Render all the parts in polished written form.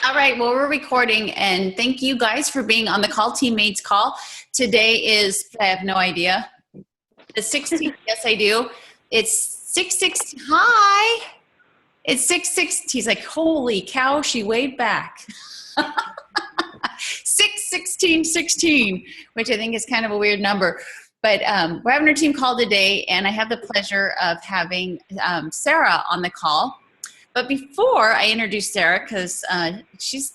All right, well, we're recording, and thank you guys for being on the call, TeamMADE's call. Today is, I have no idea, the 16th. Yes, I do. It's 6:16. Hi. It's 6:16. He's like, holy cow, she waved back. 6:16:16, which I think is kind of a weird number. But we're having our team call today, and I have the pleasure of having Sarah on the call. But before I introduce Sarah, because she's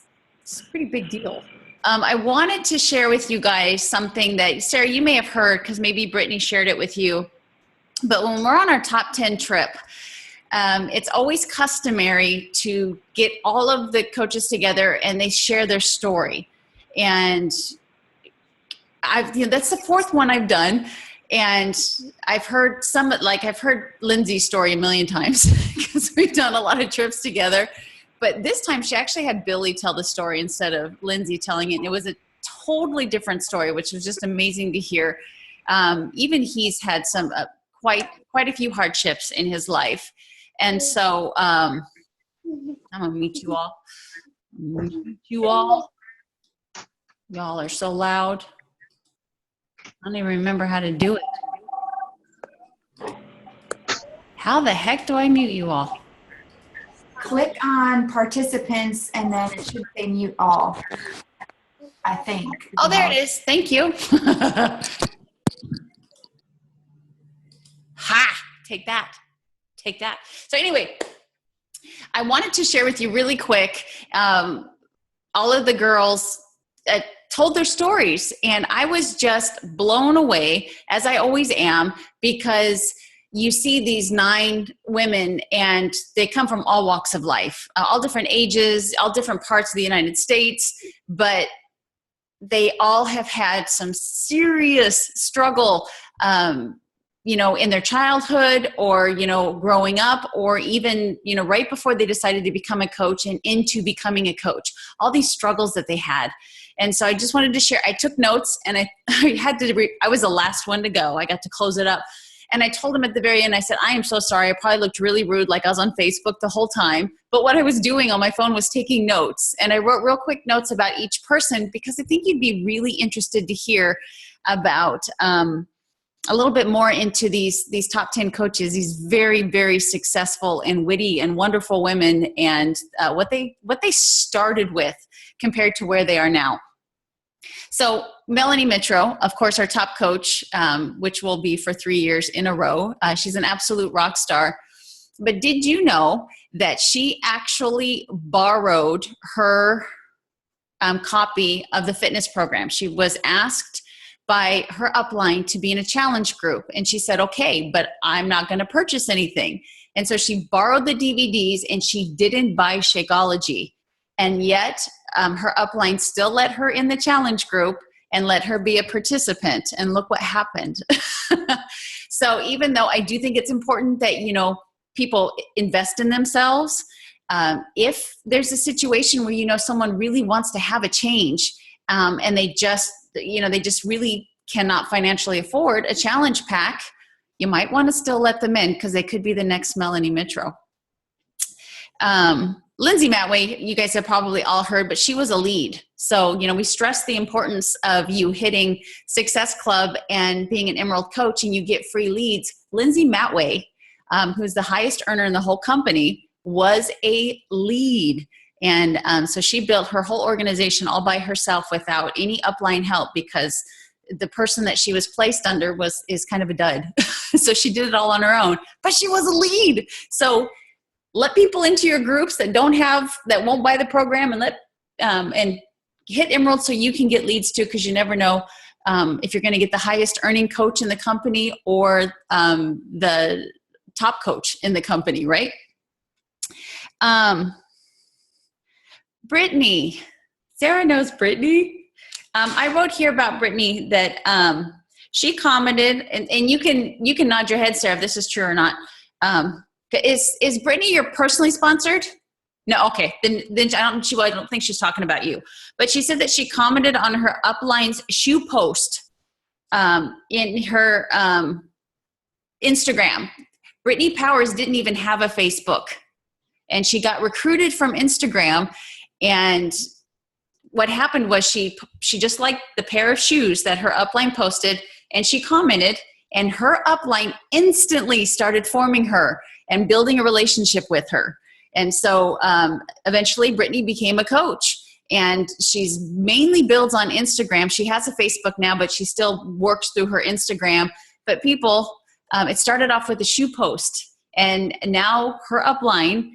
a pretty big deal, I wanted to share with you guys something that, Sarah, you may have heard, because maybe Brittany shared it with you. But when we're on our top 10 trip, it's always customary to get all of the coaches together and they share their story. And that's the fourth one I've done. And I've heard I've heard Lindsay's story a million times because we've done a lot of trips together. But this time she actually had Billy tell the story instead of Lindsay telling it. And it was a totally different story, which was just amazing to hear. Even he's had some quite a few hardships in his life. And so I'm going to meet you all. Y'all are so loud. I don't even remember how to do it. How the heck do I mute you all? Click on participants and then it should say mute all, I think. Oh, there it is. Thank you. Ha! Take that. Take that. So anyway, I wanted to share with you really quick, all of the girls told their stories, and I was just blown away, as I always am, because you see these 9 women and they come from all walks of life, all different ages, all different parts of the United States, but they all have had some serious struggle, in their childhood or, growing up, or even, right before they decided to become a coach and into becoming a coach, all these struggles that they had. And so I just wanted to share. I took notes, and I was the last one to go. I got to close it up. And I told him at the very end, I said, I am so sorry. I probably looked really rude, like I was on Facebook the whole time. But what I was doing on my phone was taking notes. And I wrote real quick notes about each person, because I think you'd be really interested to hear about a little bit more into these top 10 coaches, these very, very successful and witty and wonderful women, and what they started with compared to where they are now. So Melanie Mitro, of course, our top coach, which will be for 3 years in a row. She's an absolute rock star. But did you know that she actually borrowed her copy of the fitness program? She was asked by her upline to be in a challenge group. And she said, okay, but I'm not going to purchase anything. And so she borrowed the DVDs and she didn't buy Shakeology. And yet her upline still let her in the challenge group and let her be a participant. And look what happened. So even though I do think it's important that, people invest in themselves, if there's a situation where, someone really wants to have a change and they just really cannot financially afford a challenge pack, you might want to still let them in, because they could be the next Melanie Mitro. Lindsay Matway, you guys have probably all heard, but she was a lead. So, we stress the importance of you hitting Success Club and being an Emerald coach, and you get free leads. Lindsay Matway, who's the highest earner in the whole company, was a lead. And so she built her whole organization all by herself without any upline help, because the person that she was placed under is kind of a dud. So she did it all on her own, but she was a lead. So let people into your groups that won't buy the program, and and hit Emerald so you can get leads too, because you never know if you're going to get the highest earning coach in the company or the top coach in the company, right? Brittany. Sarah knows Brittany. I wrote here about Brittany that she commented, and you can nod your head, Sarah, if this is true or not. Is Brittany your personally sponsored? No, okay. Then I don't think she's talking about you. But she said that she commented on her upline's shoe post in her Instagram. Brittany Powers didn't even have a Facebook, and she got recruited from Instagram. And what happened was she just liked the pair of shoes that her upline posted, and she commented, and her upline instantly started forming her and building a relationship with her. And so eventually Brittany became a coach, and she's mainly builds on Instagram. She has a Facebook now, but she still works through her Instagram. But people, it started off with a shoe post, and now her upline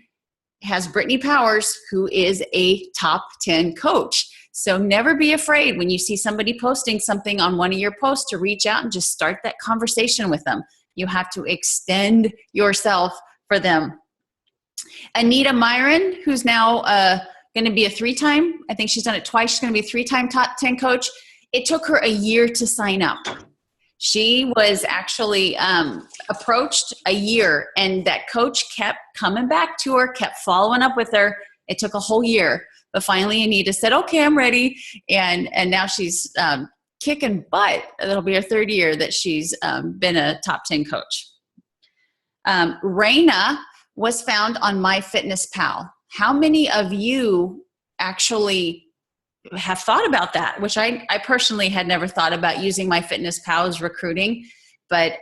has Brittany Powers, who is a top 10 coach. So never be afraid when you see somebody posting something on one of your posts to reach out and just start that conversation with them. You have to extend yourself for them. Anita Myron, who's now going to be a 3-time, I think she's done it twice, she's going to be a 3-time top 10 coach. It took her a year to sign up. She was actually approached a year, and that coach kept coming back to her, kept following up with her. It took a whole year, but finally Anita said, okay, I'm ready. And now she's kicking butt. It'll be her 3rd year that she's been a top 10 coach. Raina was found on MyFitnessPal. How many of you actually have thought about that? Which I personally had never thought about using MyFitnessPal as recruiting, but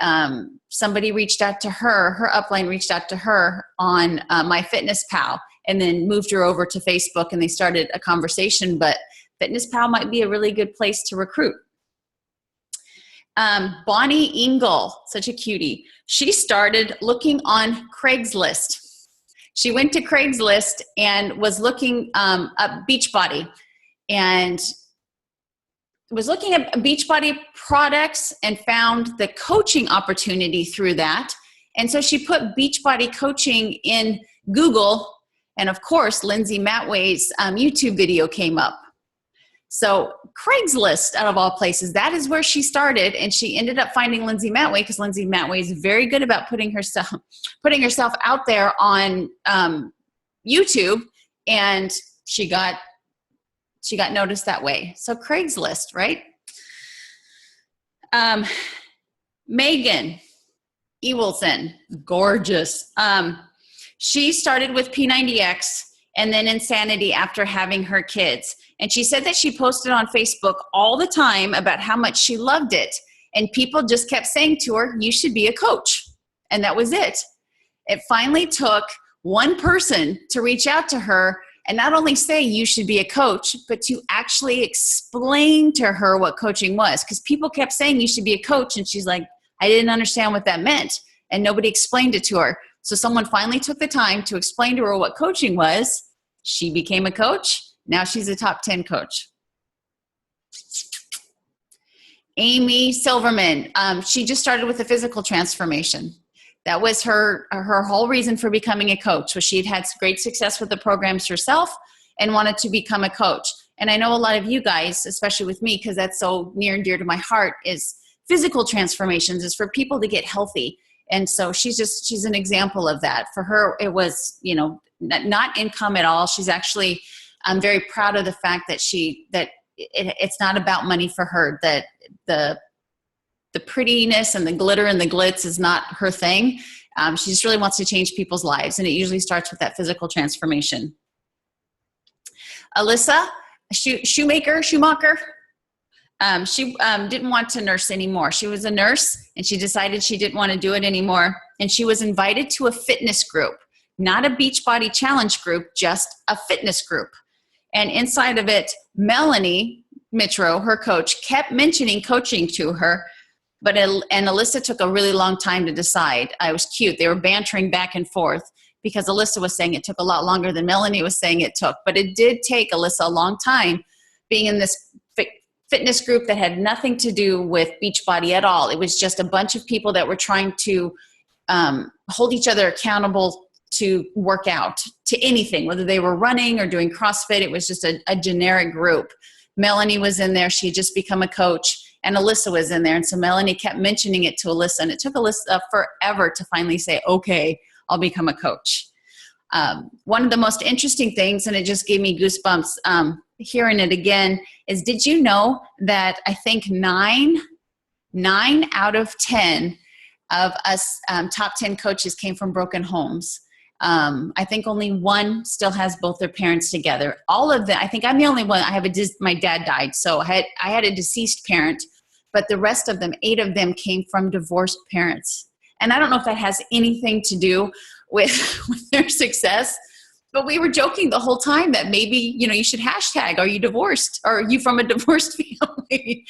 somebody reached out to her, her upline reached out to her on MyFitnessPal, and then moved her over to Facebook, and they started a conversation. But FitnessPal might be a really good place to recruit. Bonnie Engel, such a cutie. She started looking on Craigslist. She went to Craigslist and was looking up Beachbody, and was looking at Beachbody products and found the coaching opportunity through that. And so she put Beachbody coaching in Google, and of course, Lindsay Matway's YouTube video came up. So Craigslist, out of all places, that is where she started, and she ended up finding Lindsay Matway because Lindsay Matway is very good about putting herself out there on YouTube, and she got noticed that way. So Craigslist, right? Megan Ewelson, gorgeous. She started with P90X and then Insanity after having her kids. And she said that she posted on Facebook all the time about how much she loved it. And people just kept saying to her, you should be a coach. And that was it. It finally took one person to reach out to her and not only say you should be a coach, but to actually explain to her what coaching was. Because people kept saying you should be a coach, and she's like, I didn't understand what that meant. And nobody explained it to her. So someone finally took the time to explain to her what coaching was. She became a coach. Now she's a top 10 coach. Amy Silverman, she just started with a physical transformation. That was her whole reason for becoming a coach, was she'd had great success with the programs herself and wanted to become a coach. And I know a lot of you guys, especially with me, because that's so near and dear to my heart, is physical transformations, is for people to get healthy. And so she's an example of that. For her, it was, not income at all. She's actually, I'm very proud of the fact that it's not about money for her, that the prettiness and the glitter and the glitz is not her thing. She just really wants to change people's lives, and it usually starts with that physical transformation. Alyssa Schumacher, she didn't want to nurse anymore. She was a nurse, and she decided she didn't want to do it anymore. And she was invited to a fitness group, not a Beachbody challenge group, just a fitness group. And inside of it, Melanie Mitro, her coach, kept mentioning coaching to her. And Alyssa took a really long time to decide. I was cute. They were bantering back and forth because Alyssa was saying it took a lot longer than Melanie was saying it took. But it did take Alyssa a long time being in this fitness group that had nothing to do with Beachbody at all. It was just a bunch of people that were trying to hold each other accountable to work out, to anything, whether they were running or doing CrossFit. It was just a generic group. Melanie was in there. She had just become a coach. And Alyssa was in there. And so Melanie kept mentioning it to Alyssa. And it took Alyssa forever to finally say, okay, I'll become a coach. One of the most interesting things, and it just gave me goosebumps hearing it again, is did you know that I think 9 out of 10 of us top 10 coaches came from broken homes? I think only one still has both their parents together. All of them, I think I'm the only one. My dad died, so I had a deceased parent, but the rest of them, 8 of them, came from divorced parents. And I don't know if that has anything to do with their success, but we were joking the whole time that maybe, you should hashtag, are you divorced? Or are you from a divorced family?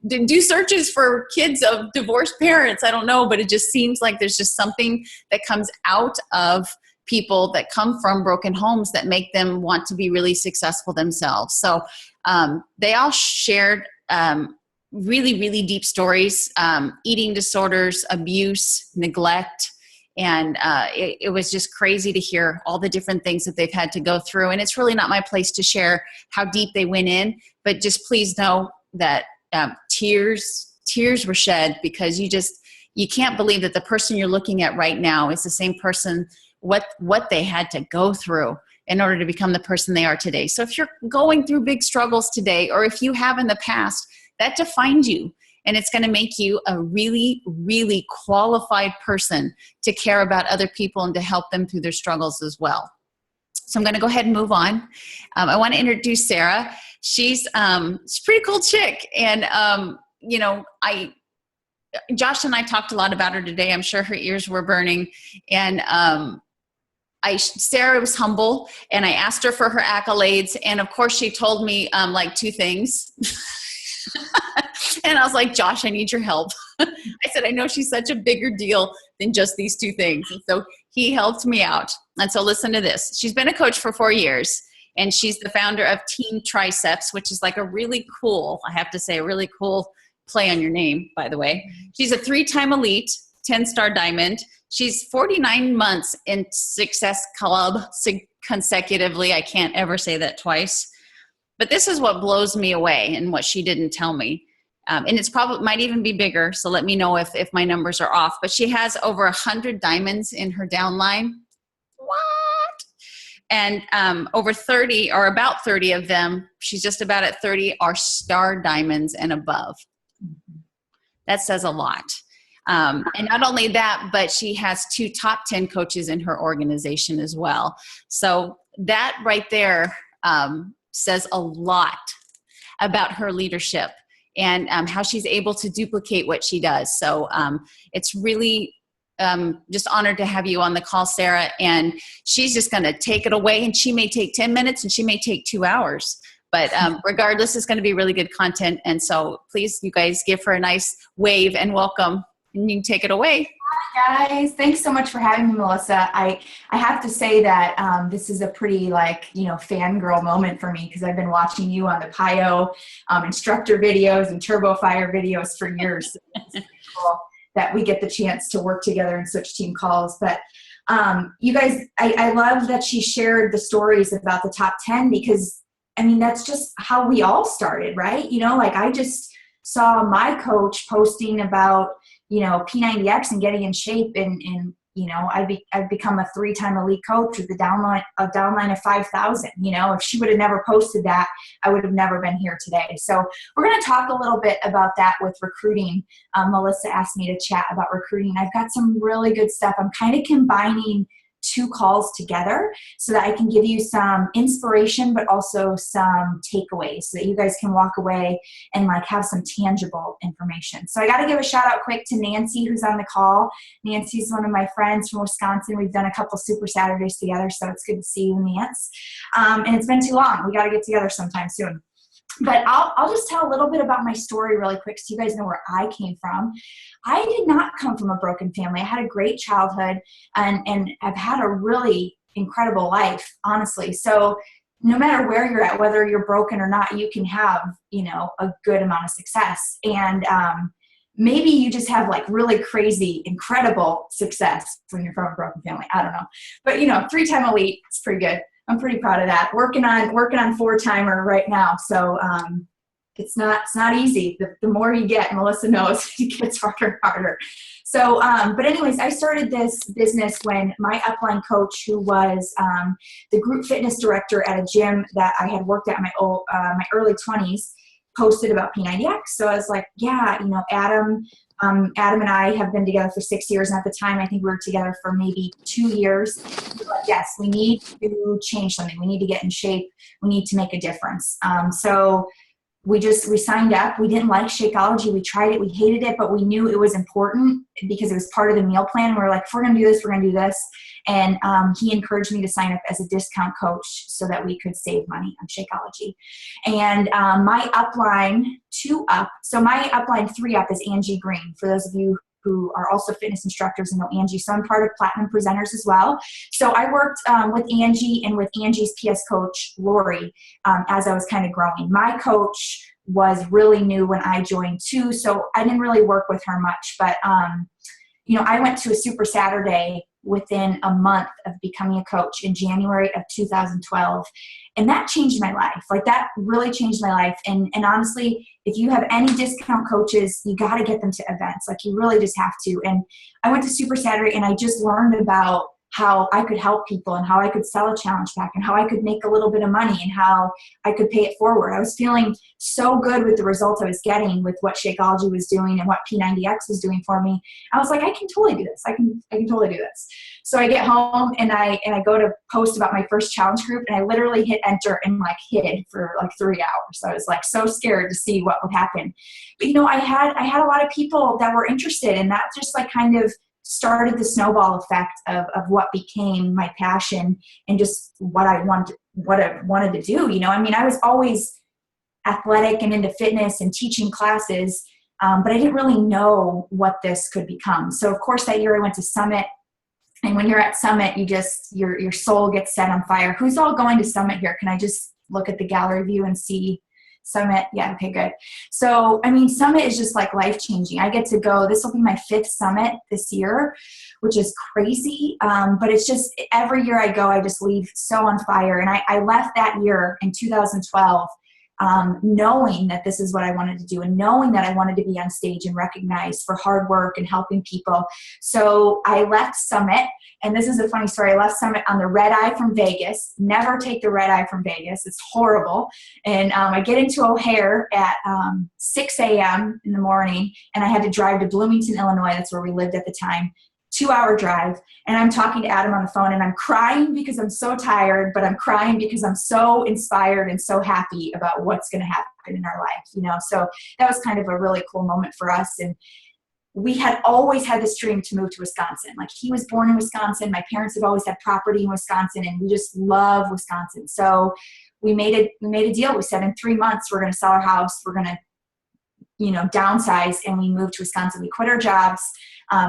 Do searches for kids of divorced parents. I don't know, but it just seems like there's just something that comes out of people that come from broken homes that make them want to be really successful themselves. So they all shared really, really deep stories, eating disorders, abuse, neglect. And it was just crazy to hear all the different things that they've had to go through. And it's really not my place to share how deep they went in, but just please know that tears were shed, because you can't believe that the person you're looking at right now is the same person, what they had to go through in order to become the person they are today. So if you're going through big struggles today, or if you have in the past, that defined you. And it's going to make you a really, really qualified person to care about other people and to help them through their struggles as well. So I'm going to go ahead and move on. I want to introduce Sarah. She's a pretty cool chick. And, Josh and I talked a lot about her today. I'm sure her ears were burning. And Sarah was humble, and I asked her for her accolades. And of course, she told me 2 things. And I was like, Josh, I need your help. I said, I know she's such a bigger deal than just these 2 things. And so he helped me out. And so listen to this. She's been a coach for 4 years, and she's the founder of Team Triceps, which is like a really cool, I have to say, a really cool play on your name, by the way. She's a 3-time elite, 10-star diamond. She's 49 months in Success Club consecutively. I can't ever say that twice. But this is what blows me away and what she didn't tell me. And it's probably might even be bigger. So let me know if my numbers are off. But she has over 100 diamonds in her downline. What? And over 30, or about 30 of them, she's just about at 30, are star diamonds and above. That says a lot. And not only that, but she has 2 top 10 coaches in her organization as well. So that right there says a lot about her leadership and how she's able to duplicate what she does. So it's really just honored to have you on the call, Sarah. And she's just going to take it away. And she may take 10 minutes and she may take 2 hours. But regardless, it's going to be really good content. And so please, you guys, give her a nice wave and welcome. And you can take it away. Hi, guys. Thanks so much for having me, Melissa. I have to say that this is a pretty fangirl moment for me, because I've been watching you on the PIO instructor videos and Turbo Fire videos for years. It's cool that we get the chance to work together and switch team calls. But you guys, I love that she shared the stories about the top 10, because that's just how we all started, right? I just saw my coach posting about P90X and getting in shape, and I've become a 3-time elite coach with a downline of 5,000. If she would have never posted that, I would have never been here today. So we're going to talk a little bit about that with recruiting. Melissa asked me to chat about recruiting. I've got some really good stuff. I'm kind of combining 2 calls together so that I can give you some inspiration, but also some takeaways so that you guys can walk away and have some tangible information. So I got to give a shout out quick to Nancy, who's on the call. Nancy's one of my friends from Wisconsin. We've done a couple Super Saturdays together, so it's good to see you, Nance. And it's been too long. We got to get together sometime soon. But I'll just tell a little bit about my story really quick so you guys know where I came from. I did not come from a broken family. I had a great childhood and I've had a really incredible life, honestly. So no matter where you're at, whether you're broken or not, you can have, a good amount of success. And maybe you just have really crazy, incredible success when you're from a broken family. I don't know. But 3-time elite, it's pretty good. I'm pretty proud of that. Working on 4-timer right now. So it's not easy. The more you get, Melissa knows, it gets harder and harder. So, but anyways, I started this business when my upline coach, who was the group fitness director at a gym that I had worked at in my early 20s, posted about P90X. So I was like, yeah, you know, Adam and I have been together for 6 years. And at the time, I think we were together for maybe 2 years. We were like, yes, we need to change something. We need to get in shape. We need to make a difference. So we signed up. We didn't like Shakeology. We tried it. We hated it, but we knew it was important because it was part of the meal plan. And we were like, if we're going to do this, we're going to do this. And he encouraged me to sign up as a discount coach so that we could save money on Shakeology. And my upline 2UP, so my upline 3UP is Angie Green. For those of you who are also fitness instructors and know Angie. So I'm part of Platinum Presenters as well. So I worked with Angie and with Angie's PS coach, Lori, as I was kind of growing. My coach was really new when I joined too, so I didn't really work with her much. But, you know, I went to a Super Saturday within a month of becoming a coach in January of 2012. And that changed my life. Like that really changed my life. And honestly, if you have any discount coaches, you got to get them to events. Like you really just have to. And I went to Super Saturday and I just learned about how I could help people and how I could sell a challenge pack and how I could make a little bit of money and how I could pay it forward. I was feeling so good with the results I was getting with what Shakeology was doing and what P90X was doing for me. I was like, I can totally do this. I can totally do this. So I get home and I go to post about my first challenge group and I literally hit enter and like hid for like 3 hours. So I was like so scared to see what would happen. But you know, I had a lot of people that were interested, and that just like kind of started the snowball effect of what became my passion and just what I wanted to do. You know, I mean, I was always athletic and into fitness and teaching classes, but I didn't really know what this could become. So of course that year I went to Summit, and when you're at Summit, you just, your soul gets set on fire. Who's all going to Summit here? Can I just look at the gallery view and see Summit? Yeah, okay, good. So, I mean, Summit is just like life-changing. I get to go, this will be my 5th Summit this year, which is crazy. But it's just, every year I go, I just leave so on fire. And I left that year in 2012 knowing that this is what I wanted to do and knowing that I wanted to be on stage and recognized for hard work and helping people. So I left Summit, and this is a funny story. I left Summit on the red eye from Vegas. Never take the red eye from Vegas. It's horrible. And I get into O'Hare at 6 a.m. in the morning, and I had to drive to Bloomington, Illinois. That's where we lived at the time. 2-hour drive, and I'm talking to Adam on the phone, and I'm crying because I'm so tired, but I'm crying because I'm so inspired and so happy about what's going to happen in our life, you know. So that was kind of a really cool moment for us. And we had always had this dream to move to Wisconsin. Like, he was born in Wisconsin. My parents have always had property in Wisconsin, and we just love Wisconsin. So we made a deal. We said in 3 months we're going to sell our house. We're going to, you know, downsize, and we moved to Wisconsin. We quit our jobs.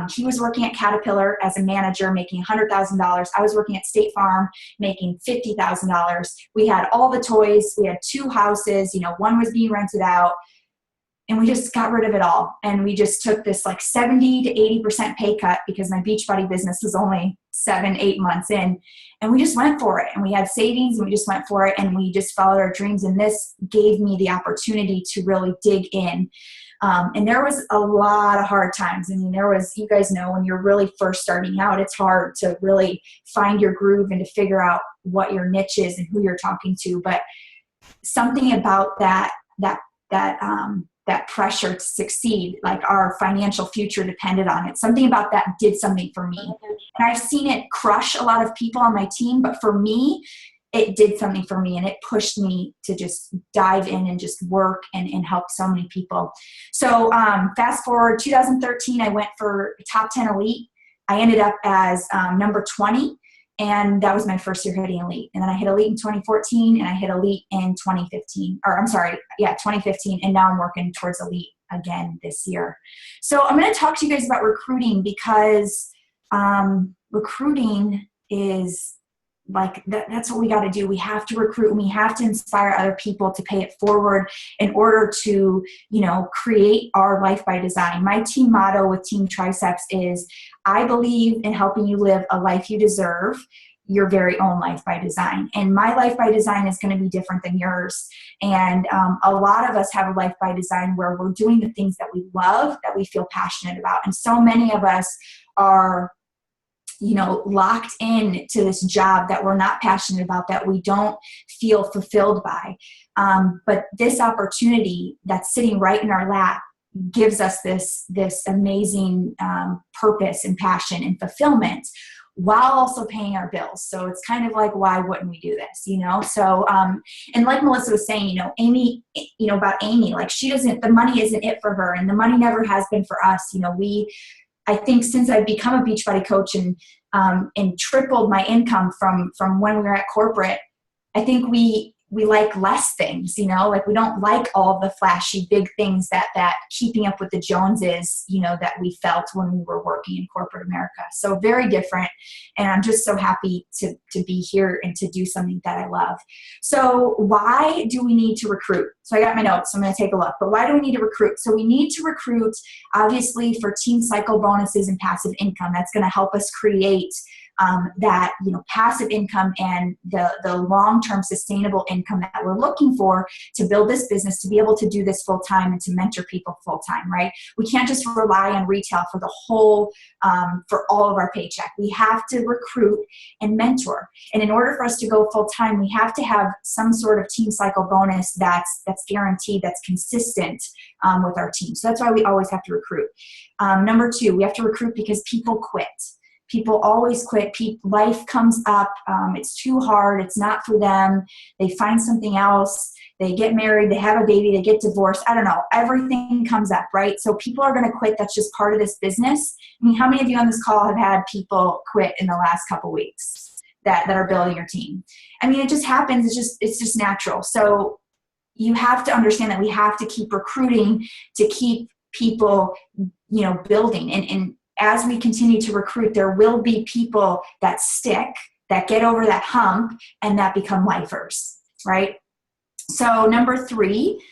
He was working at Caterpillar as a manager, making $100,000. I was working at State Farm, making $50,000. We had all the toys. We had 2 houses. You know, one was being rented out, and we just got rid of it all. And we just took this like 70 to 80% pay cut because my Beachbody business was only 7-8 months in, and we just went for it. And we had savings, and we just went for it, and we just followed our dreams. And this gave me the opportunity to really dig in. And there was a lot of hard times. I mean, you guys know, when you're really first starting out, it's hard to really find your groove and to figure out what your niche is and who you're talking to. But something about that pressure to succeed, like our financial future depended on it. Something about that did something for me. And I've seen it crush a lot of people on my team, but for me, it did something for me, and it pushed me to just dive in and just work and help so many people. So fast forward 2013, I went for top 10 elite. I ended up as number 20, and that was my first year hitting elite. And then I hit elite in 2014, and I hit elite in 2015, 2015. And now I'm working towards elite again this year. So I'm going to talk to you guys about recruiting, because recruiting is like that's what we got to do. We have to recruit, and we have to inspire other people to pay it forward in order to, you know, create our life by design. My team motto with Team Triceps is, I believe in helping you live a life you deserve, your very own life by design. And my life by design is going to be different than yours. And a lot of us have a life by design where we're doing the things that we love, that we feel passionate about. And so many of us are locked in to this job that we're not passionate about, that we don't feel fulfilled by. But this opportunity that's sitting right in our lap gives us this amazing purpose and passion and fulfillment, while also paying our bills. So it's kind of like, why wouldn't we do this? So, and like Melissa was saying, Amy, about Amy, like the money isn't it for her, and the money never has been for us. I think since I've become a Beachbody coach and tripled my income from when we were at corporate, I think we like less things, like we don't like all the flashy big things that keeping up with the Joneses, that we felt when we were working in corporate America. So very different. And I'm just so happy to be here and to do something that I love. So why do we need to recruit? So I got my notes, so I'm going to take a look. But why do we need to recruit? So we need to recruit, obviously, for team cycle bonuses and passive income. That's going to help us create that passive income and the long-term sustainable income that we're looking for to build this business, to be able to do this full-time and to mentor people full-time, right? We can't just rely on retail for the whole, for all of our paycheck. We have to recruit and mentor. And in order for us to go full-time, we have to have some sort of team cycle bonus that's guaranteed, that's consistent with our team. So that's why we always have to recruit. Number two, we have to recruit because people quit. People always quit. Life comes up. It's too hard. It's not for them. They find something else. They get married. They have a baby. They get divorced. I don't know. Everything comes up, right? So people are going to quit. That's just part of this business. I mean, how many of you on this call have had people quit in the last couple weeks that are building your team? I mean, it just happens. It's just natural. So you have to understand that we have to keep recruiting to keep people, building. And as we continue to recruit, there will be people that stick, that get over that hump, and that become lifers, right? So number three,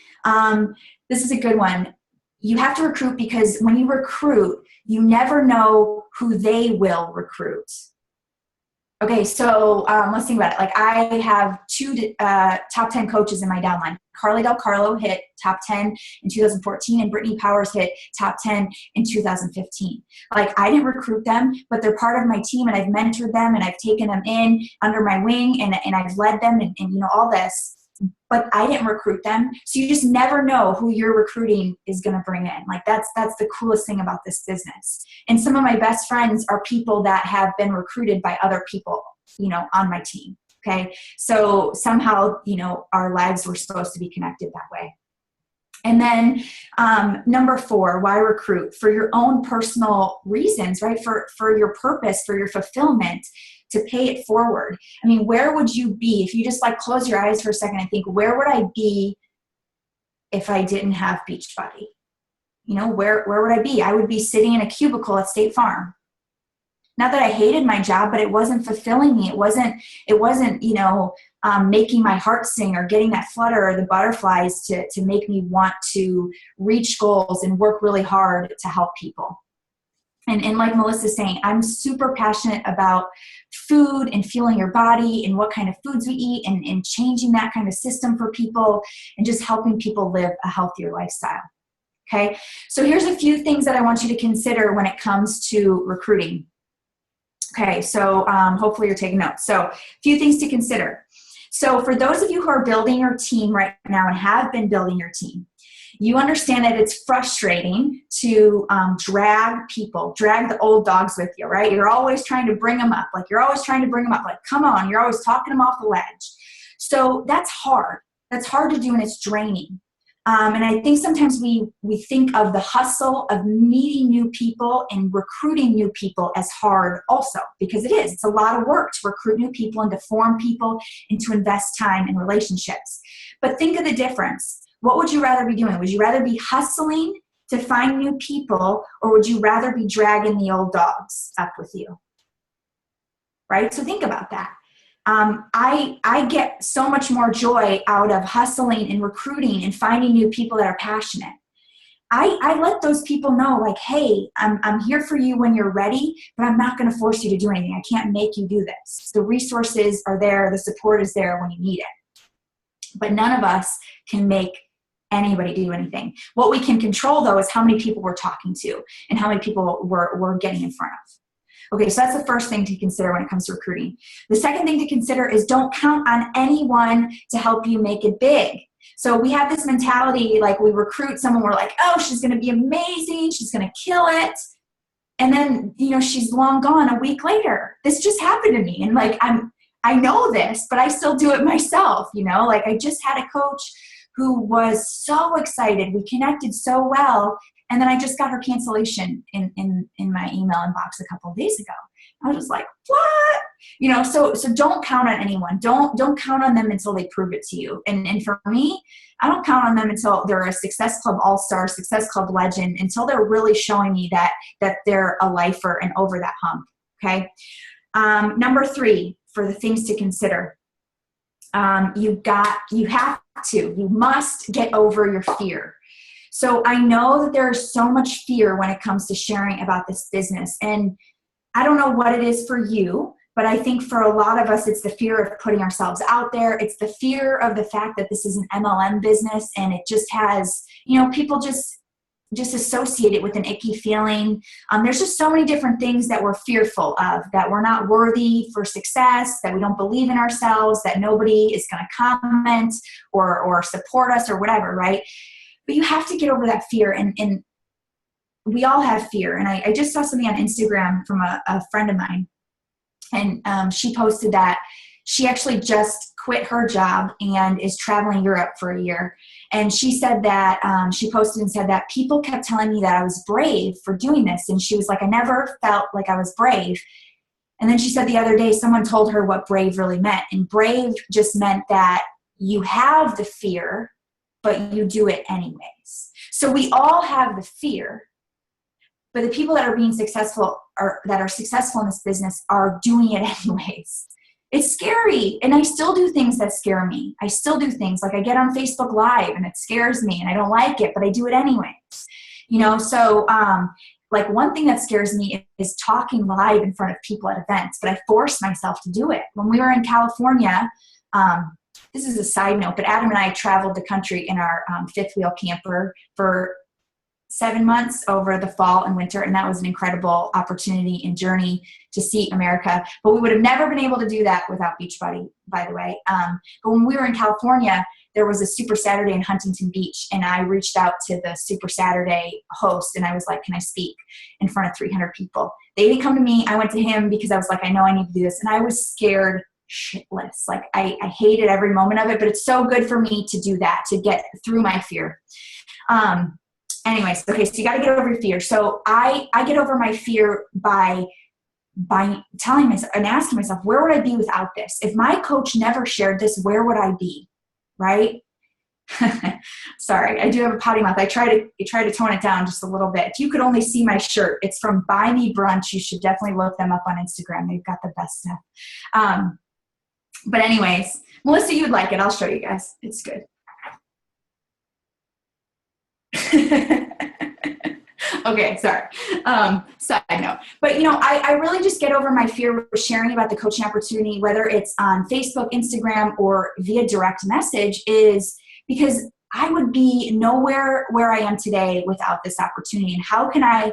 this is a good one. You have to recruit because when you recruit, you never know who they will recruit. Okay, so let's think about it. Like I have two top 10 coaches in my downline. Carly Del Carlo hit top 10 in 2014, and Brittany Powers hit top 10 in 2015. Like I didn't recruit them, but they're part of my team, and I've mentored them, and I've taken them in under my wing, and I've led them, and all this. But I didn't recruit them. So you just never know who your recruiting is going to bring in. Like that's the coolest thing about this business. And some of my best friends are people that have been recruited by other people, on my team. Okay. So somehow, our lives were supposed to be connected that way. And then number four, why recruit? For your own personal reasons, right? For your purpose, for your fulfillment, to pay it forward. I mean, where would you be if you just close your eyes for a second and think, where would I be if I didn't have Beachbody? Where would I be? I would be sitting in a cubicle at State Farm. Not that I hated my job, but it wasn't fulfilling me. It wasn't, making my heart sing or getting that flutter or the butterflies to make me want to reach goals and work really hard to help people. And like Melissa's saying, I'm super passionate about food and fueling your body and what kind of foods we eat and changing that kind of system for people and just helping people live a healthier lifestyle. Okay, so here's a few things that I want you to consider when it comes to recruiting. Okay, so hopefully you're taking notes. So a few things to consider. So for those of you who are building your team right now and have been building your team, you understand that it's frustrating to drag the old dogs with you, right? You're always trying to bring them up. Like come on, you're always talking them off the ledge. So that's hard. That's hard to do, and it's draining. And I think sometimes we think of the hustle of meeting new people and recruiting new people as hard also, because it is. It's a lot of work to recruit new people and to form people and to invest time in relationships. But think of the difference. What would you rather be doing? Would you rather be hustling to find new people, or would you rather be dragging the old dogs up with you? Right? So think about that. I get so much more joy out of hustling and recruiting and finding new people that are passionate. I let those people know, like, hey, I'm here for you when you're ready, but I'm not going to force you to do anything. I can't make you do this. The resources are there. The support is there when you need it. But none of us can make anybody do anything. What we can control, though, is how many people we're talking to and how many people we're getting in front of. Okay, so that's the first thing to consider when it comes to recruiting. The second thing to consider is don't count on anyone to help you make it big. So we have this mentality, like we recruit someone, we're like, oh, she's going to be amazing, she's going to kill it. And then, you know, she's long gone a week later. This just happened to me. And like, I know this, but I still do it myself, you know, like I just had a coach who was so excited. We connected so well. And then I just got her cancellation in my email inbox a couple of days ago. I was just like, what? You know, so don't count on anyone. Don't count on them until they prove it to you. And for me, I don't count on them until they're a Success Club All-Star, Success Club legend, until they're really showing me that they're a lifer and over that hump. Okay. Number 3, for the things to consider, you must get over your fear. So I know that there is so much fear when it comes to sharing about this business. And I don't know what it is for you, but I think for a lot of us, it's the fear of putting ourselves out there. It's the fear of the fact that this is an MLM business and it just has, you know, people just associate it with an icky feeling. There's just so many different things that we're fearful of, that we're not worthy for success, that we don't believe in ourselves, that nobody is going to comment or support us or whatever, right? But you have to get over that fear, and we all have fear. And I just saw something on Instagram from a friend of mine, and she posted that she actually just quit her job and is traveling Europe for a year. And she said that, she posted and said that people kept telling me that I was brave for doing this. And she was like, I never felt like I was brave. And then she said the other day, someone told her what brave really meant. And brave just meant that you have the fear, but you do it anyways. So we all have the fear, but the people that are being successful or that are successful in this business are doing it anyways. It's scary. And I still do things that scare me. I still do things like I get on Facebook Live and it scares me and I don't like it, but I do it anyways. You know, so like one thing that scares me is talking live in front of people at events, but I force myself to do it. When we were in California, this is a side note, but Adam and I traveled the country in our fifth wheel camper for 7 months over the fall and winter. And that was an incredible opportunity and journey to see America. But we would have never been able to do that without Beachbody, by the way. But when we were in California, there was a Super Saturday in Huntington Beach. And I reached out to the Super Saturday host and I was like, can I speak in front of 300 people? They didn't come to me. I went to him because I was like, I know I need to do this. And I was scared shitless. Like I hated every moment of it, but it's so good for me to do that, to get through my fear. Anyways, okay, so you got to get over your fear. So I get over my fear by telling myself and asking myself, where would I be without this? If my coach never shared this, where would I be? Right? Sorry, I do have a potty mouth. I try to tone it down just a little bit. If you could only see my shirt, it's from Buy Me Brunch. You should definitely look them up on Instagram. They've got the best stuff. But anyways, Melissa, you'd like it. I'll show you guys. It's good. Okay, sorry. Side note. But, you know, I really just get over my fear of sharing about the coaching opportunity, whether it's on Facebook, Instagram, or via direct message, is because I would be nowhere where I am today without this opportunity. And how can I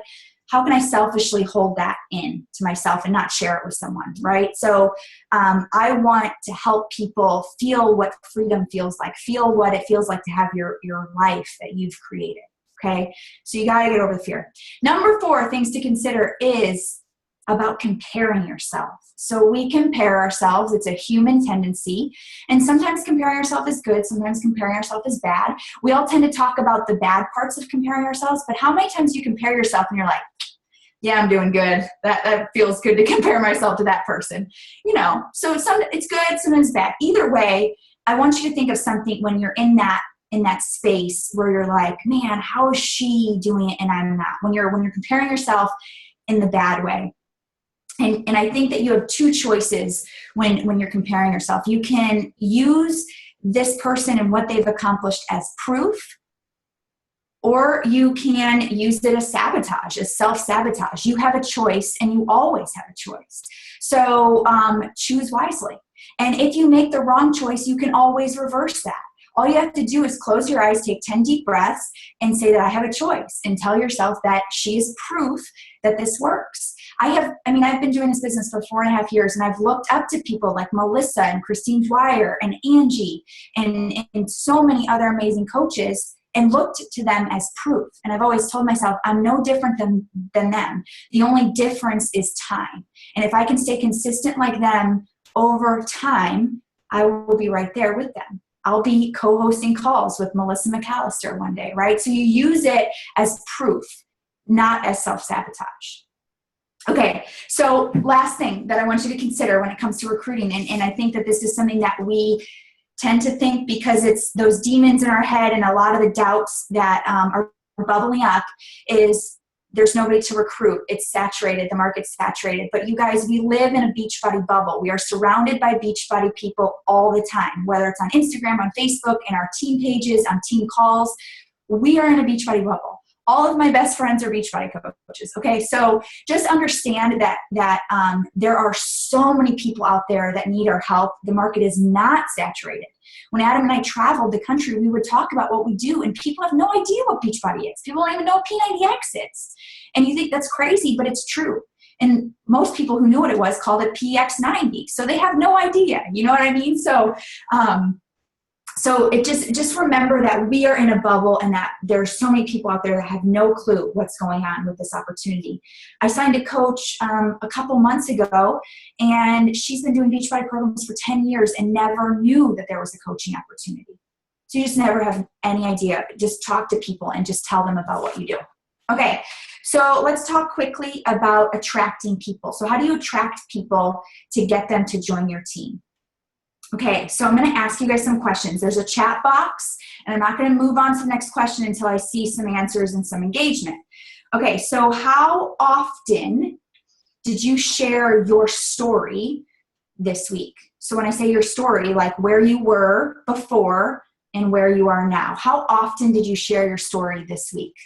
selfishly hold that in to myself and not share it with someone, right? So I want to help people feel what freedom feels like, feel what it feels like to have your life that you've created, okay? So you got to get over the fear. Number 4 things to consider is about comparing yourself. So we compare ourselves. It's a human tendency. And sometimes comparing ourselves is good. Sometimes comparing ourselves is bad. We all tend to talk about the bad parts of comparing ourselves, but how many times do you compare yourself and you're like, yeah, I'm doing good. That feels good to compare myself to that person. You know, so it's good, sometimes bad. Either way, I want you to think of something when you're in that space where you're like, man, how is she doing it and I'm not? When you're comparing yourself in the bad way. And I think that you have 2 choices when you're comparing yourself. You can use this person and what they've accomplished as proof, or you can use it as sabotage, as self-sabotage. You have a choice, and you always have a choice. So choose wisely. And if you make the wrong choice, you can always reverse that. All you have to do is close your eyes, take 10 deep breaths, and say that I have a choice, and tell yourself that she is proof that this works. I've been doing this business for 4.5 years, and I've looked up to people like Melissa and Christine Dwyer and Angie and so many other amazing coaches, and looked to them as proof. And I've always told myself, I'm no different than them. The only difference is time. And if I can stay consistent like them over time, I will be right there with them. I'll be co-hosting calls with Melissa McAllister one day, right? So you use it as proof, not as self-sabotage. Okay, so last thing that I want you to consider when it comes to recruiting, and I think that this is something that we tend to think because it's those demons in our head and a lot of the doubts that are bubbling up, is there's nobody to recruit. It's saturated. The market's saturated. But you guys, we live in a Beachbody bubble. We are surrounded by Beachbody people all the time, whether it's on Instagram, on Facebook, in our team pages, on team calls. We are in a Beachbody bubble. All of my best friends are Beachbody coaches. Okay, so just understand that there are so many people out there that need our help. The market is not saturated. When Adam and I traveled the country, we would talk about what we do, and people have no idea what Beachbody is. People don't even know what P90X is. And you think that's crazy, but it's true. And most people who knew what it was called it PX90. So they have no idea. You know what I mean? So it just remember that we are in a bubble, and that there's so many people out there that have no clue what's going on with this opportunity. I signed a coach a couple months ago, and she's been doing Beachbody programs for 10 years and never knew that there was a coaching opportunity. So you just never have any idea. Just talk to people and just tell them about what you do. Okay, so let's talk quickly about attracting people. So how do you attract people to get them to join your team? Okay, so I'm going to ask you guys some questions. There's a chat box, and I'm not going to move on to the next question until I see some answers and some engagement. Okay, so how often did you share your story this week? So when I say your story, like where you were before and where you are now, how often did you share your story this week?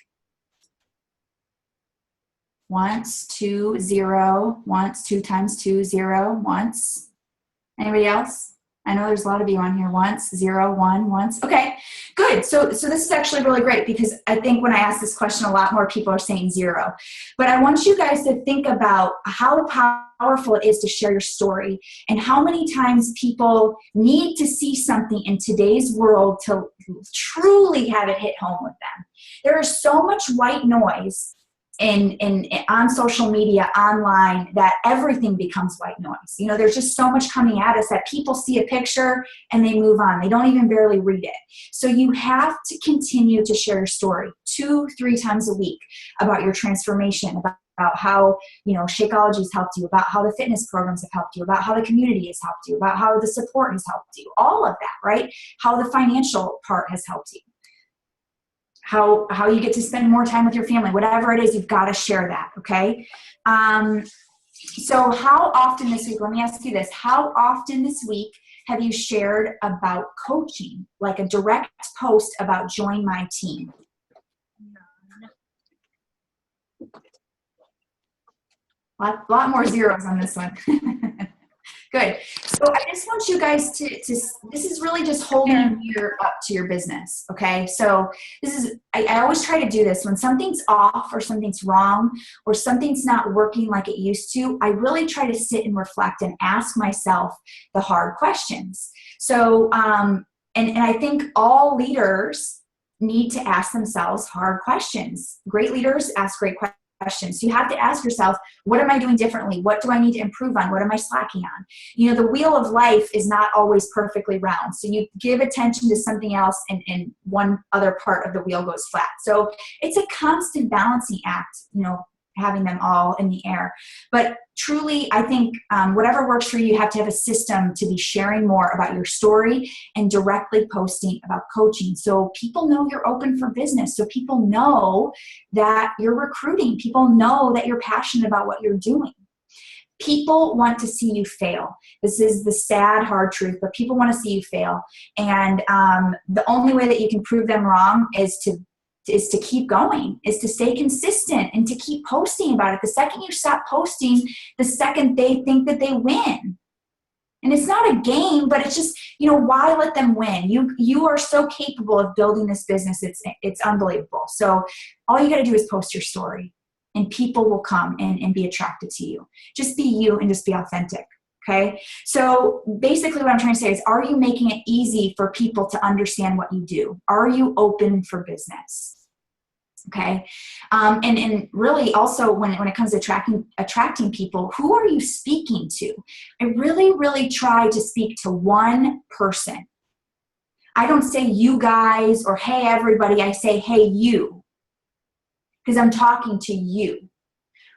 Once, 2, 0, once, 2 times 2, 0, once. Anybody else? I know there's a lot of you on here. Once, 0, 1, once. Okay, good. So this is actually really great, because I think when I ask this question, a lot more people are saying 0. But I want you guys to think about how powerful it is to share your story, and how many times people need to see something in today's world to truly have it hit home with them. There is so much white noise on social media, online, that everything becomes white noise. You know, there's just so much coming at us that people see a picture and they move on. They don't even barely read it. So you have to continue to share your story 2-3 times a week about your transformation, about how, you know, Shakeology has helped you, about how the fitness programs have helped you, about how the community has helped you, about how the support has helped you, all of that, right? How the financial part has helped you. How you get to spend more time with your family, whatever it is, you've got to share that, okay? So how often this week, let me ask you this, how often this week have you shared about coaching, like a direct post about join my team? Lot more zeros on this one. Good. So I just want you guys to this is really just holding a mirror up to your business, okay? So I always try to do this when something's off or something's wrong or something's not working like it used to. I really try to sit and reflect and ask myself the hard questions. So, and I think all leaders need to ask themselves hard questions. Great leaders ask great questions. So you have to ask yourself, what am I doing differently? What do I need to improve on? What am I slacking on? You know, the wheel of life is not always perfectly round. So you give attention to something else and one other part of the wheel goes flat. So it's a constant balancing act, you know, having them all in the air. But truly, I think whatever works for you, you have to have a system to be sharing more about your story and directly posting about coaching. So people know you're open for business. So people know that you're recruiting. People know that you're passionate about what you're doing. People want to see you fail. This is the sad, hard truth, but people want to see you fail. And the only way that you can prove them wrong is to keep going, is to stay consistent and to keep posting about it. The second you stop posting, the second they think that they win. And it's not a game, but it's just, you know, why let them win? You are so capable of building this business. It's unbelievable. So all you got to do is post your story and people will come and be attracted to you. Just be you and just be authentic. Okay. So basically what I'm trying to say is, are you making it easy for people to understand what you do? Are you open for business? Okay. And really also when it comes to attracting people, who are you speaking to? I really, really try to speak to one person. I don't say you guys or hey everybody. I say hey you, because I'm talking to you,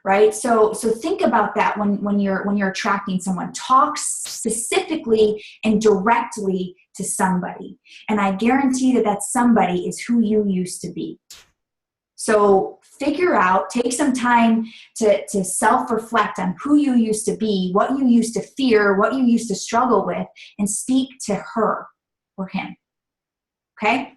right? So think about that when you're attracting someone. Talk specifically and directly to somebody, and I guarantee that somebody is who you used to be. So figure out, take some time to self-reflect on who you used to be, what you used to fear, what you used to struggle with, and speak to her or him. Okay?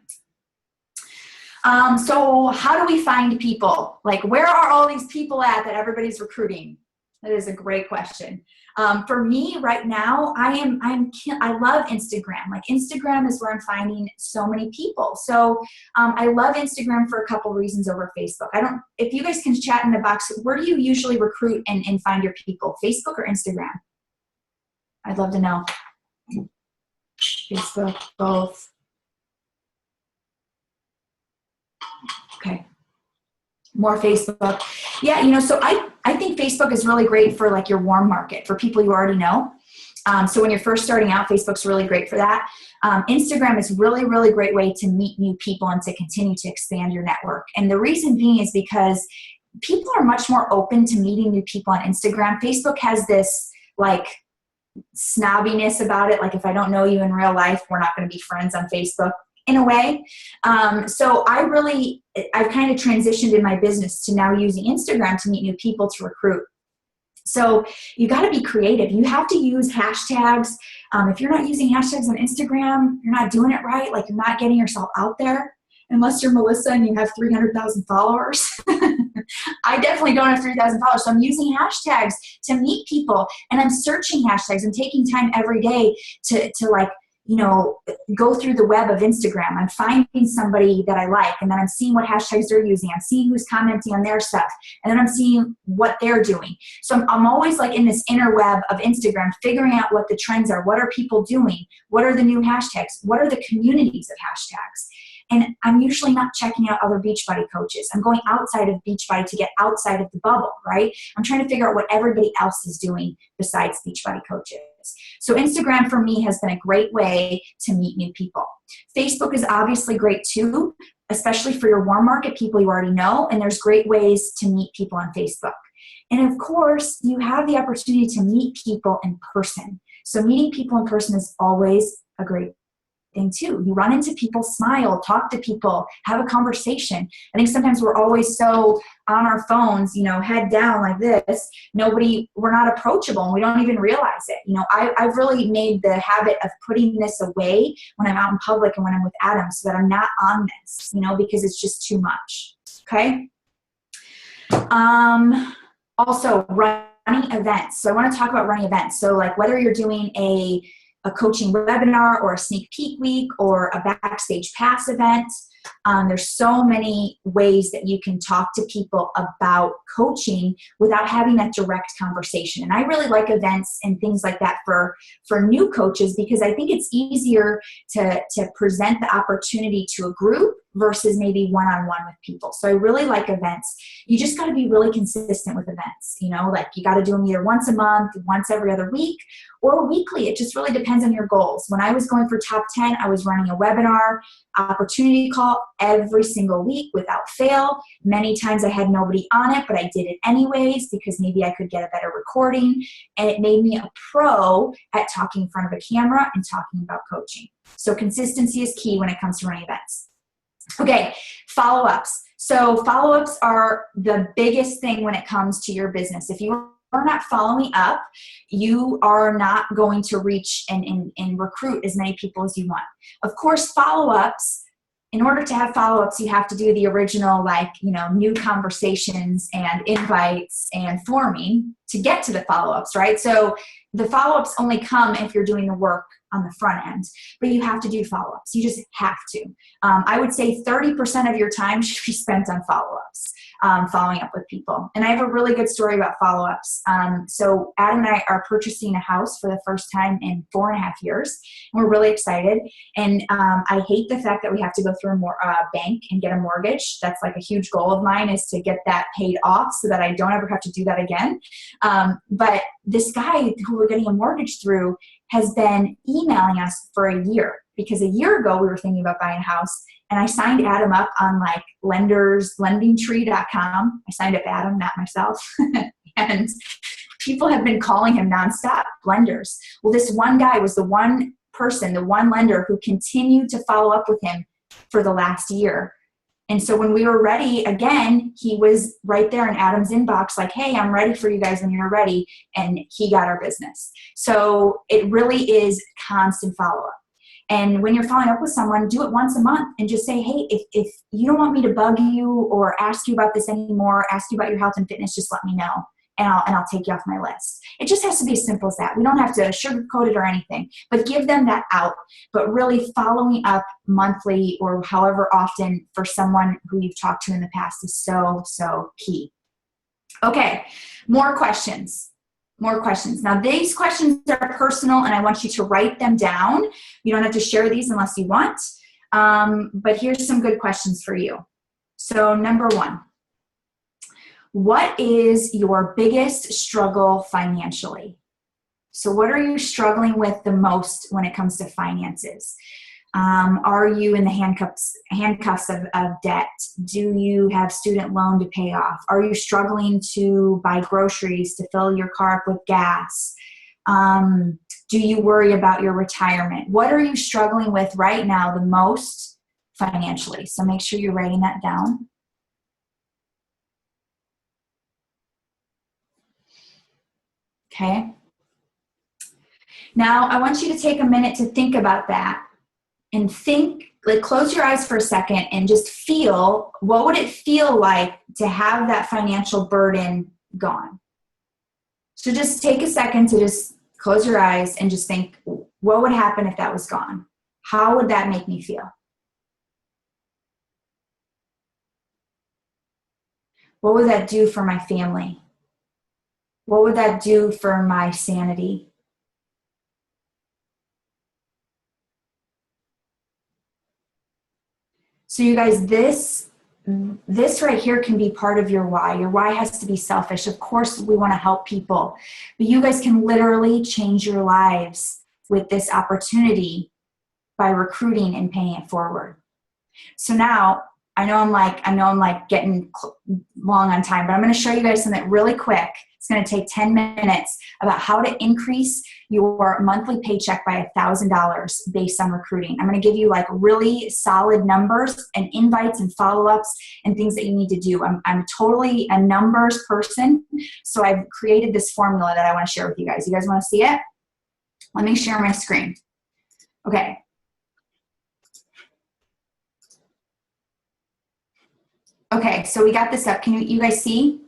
So how do we find people? Like, where are all these people at that everybody's recruiting? That is a great question. For me right now, I love Instagram. Like, Instagram is where I'm finding so many people. So I love Instagram for a couple reasons over Facebook. If you guys can chat in the box, where do you usually recruit and find your people? Facebook or Instagram? I'd love to know. Facebook, both. Okay. More Facebook. Yeah, so I think Facebook is really great for like your warm market, for people you already know. So when you're first starting out, Facebook's really great for that. Instagram is really, really great way to meet new people and to continue to expand your network. And the reason being is because people are much more open to meeting new people on Instagram. Facebook has this like snobbiness about it. Like, if I don't know you in real life, we're not going to be friends on Facebook, in a way. So I've kind of transitioned in my business to now using Instagram to meet new people, to recruit. So you got to be creative. You have to use hashtags. If you're not using hashtags on Instagram, you're not doing it right. Like, you're not getting yourself out there, unless you're Melissa and you have 300,000 followers. I definitely don't have 3,000 followers. So I'm using hashtags to meet people, and I'm searching hashtags. I'm taking time every day to like, go through the web of Instagram. I'm finding somebody that I like, and then I'm seeing what hashtags they're using. I'm seeing who's commenting on their stuff, and then I'm seeing what they're doing. So I'm always like in this inner web of Instagram, figuring out what the trends are. What are people doing? What are the new hashtags? What are the communities of hashtags? And I'm usually not checking out other Beachbody coaches. I'm going outside of Beachbody to get outside of the bubble, right? I'm trying to figure out what everybody else is doing besides Beachbody coaches. So Instagram for me has been a great way to meet new people. Facebook is obviously great too, especially for your warm market, people you already know, and there's great ways to meet people on Facebook. And of course, you have the opportunity to meet people in person. So meeting people in person is always a great thing too. You run into people, smile, talk to people, have a conversation. I think sometimes we're always so on our phones, head down like this. We're not approachable, and we don't even realize it. I've really made the habit of putting this away when I'm out in public and when I'm with Adam, so that I'm not on this, because it's just too much. Okay. Also running events. So I want to talk about running events. So like, whether you're doing a coaching webinar or a sneak peek week or a backstage pass event, there's so many ways that you can talk to people about coaching without having that direct conversation. And I really like events and things like that for new coaches, because I think it's easier to present the opportunity to a group versus maybe one-on-one with people. So I really like events. You just got to be really consistent with events. Like, you got to do them either once a month, once every other week, or weekly. It just really depends on your goals. When I was going for Top 10, I was running a webinar opportunity call every single week without fail. Many times I had nobody on it, but I did it anyways because maybe I could get a better recording, and it made me a pro at talking in front of a camera and talking about coaching. So consistency is key when it comes to running events. Okay, follow-ups. So follow-ups are the biggest thing when it comes to your business. If you are not following up, you are not going to reach and recruit as many people as you want. Of course, follow-ups, in order to have follow-ups, you have to do the original, new conversations and invites and forming to get to the follow-ups, right? So the follow-ups only come if you're doing the work on the front end, but you have to do follow-ups. You just have to. I would say 30% of your time should be spent on follow-ups, following up with people. And I have a really good story about follow-ups. So Adam and I are purchasing a house for the first time in 4.5 years. And we're really excited. And I hate the fact that we have to go through a bank and get a mortgage. That's like a huge goal of mine, is to get that paid off so that I don't ever have to do that again. But this guy who we're getting a mortgage through has been emailing us for a year, because a year ago we were thinking about buying a house, and I signed Adam up on like lendingtree.com. I signed up Adam, not myself. And people have been calling him nonstop, lenders. Well, this one guy was the one person, the one lender who continued to follow up with him for the last year. And so when we were ready again, he was right there in Adam's inbox like, hey, I'm ready for you guys when you're ready. And he got our business. So it really is constant follow-up. And when you're following up with someone, do it once a month and just say, hey, if you don't want me to bug you or ask you about this anymore, ask you about your health and fitness, just let me know. And I'll take you off my list. It just has to be as simple as that. We don't have to sugarcoat it or anything, but give them that out. But really following up monthly or however often for someone who you've talked to in the past is so, so key. Okay, more questions. More questions. Now, these questions are personal, and I want you to write them down. You don't have to share these unless you want. But here's some good questions for you. So number one, what is your biggest struggle financially? So what are you struggling with the most when it comes to finances? Are you in the handcuffs of debt? Do you have student loan to pay off? Are you struggling to buy groceries to fill your car up with gas? Do you worry about your retirement? What are you struggling with right now the most financially? So make sure you're writing that down. Okay. Now, I want you to take a minute to think about that and think, like, close your eyes for a second and just feel, what would it feel like to have that financial burden gone? So just take a second to just close your eyes and just think, what would happen if that was gone? How would that make me feel? What would that do for my family? What would that do for my sanity? So you guys, this right here can be part of your why. Your why has to be selfish. Of course, we want to help people, but you guys can literally change your lives with this opportunity by recruiting and paying it forward. So now, I know I'm like getting long on time, but I'm going to show you guys something really quick. It's going to take 10 minutes about how to increase your monthly paycheck by $1,000 based on recruiting. I'm going to give you like really solid numbers and invites and follow-ups and things that you need to do. I'm totally a numbers person, so I've created this formula that I want to share with you guys. You guys want to see it? Let me share my screen. Okay. Okay, so we got this up. Can you guys see?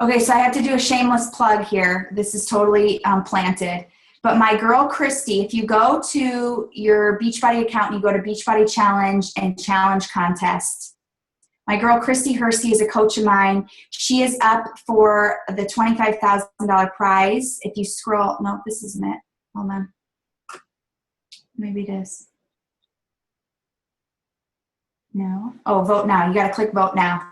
Okay, so I have to do a shameless plug here. This is totally planted. But my girl, Christy, if you go to your Beachbody account and you go to Beachbody Challenge and Challenge Contest, my girl, Christy Hersey, is a coach of mine. She is up for the $25,000 prize. If you scroll, no, this isn't it. Hold on. Maybe it is. No. Oh, vote now. You got to click vote now.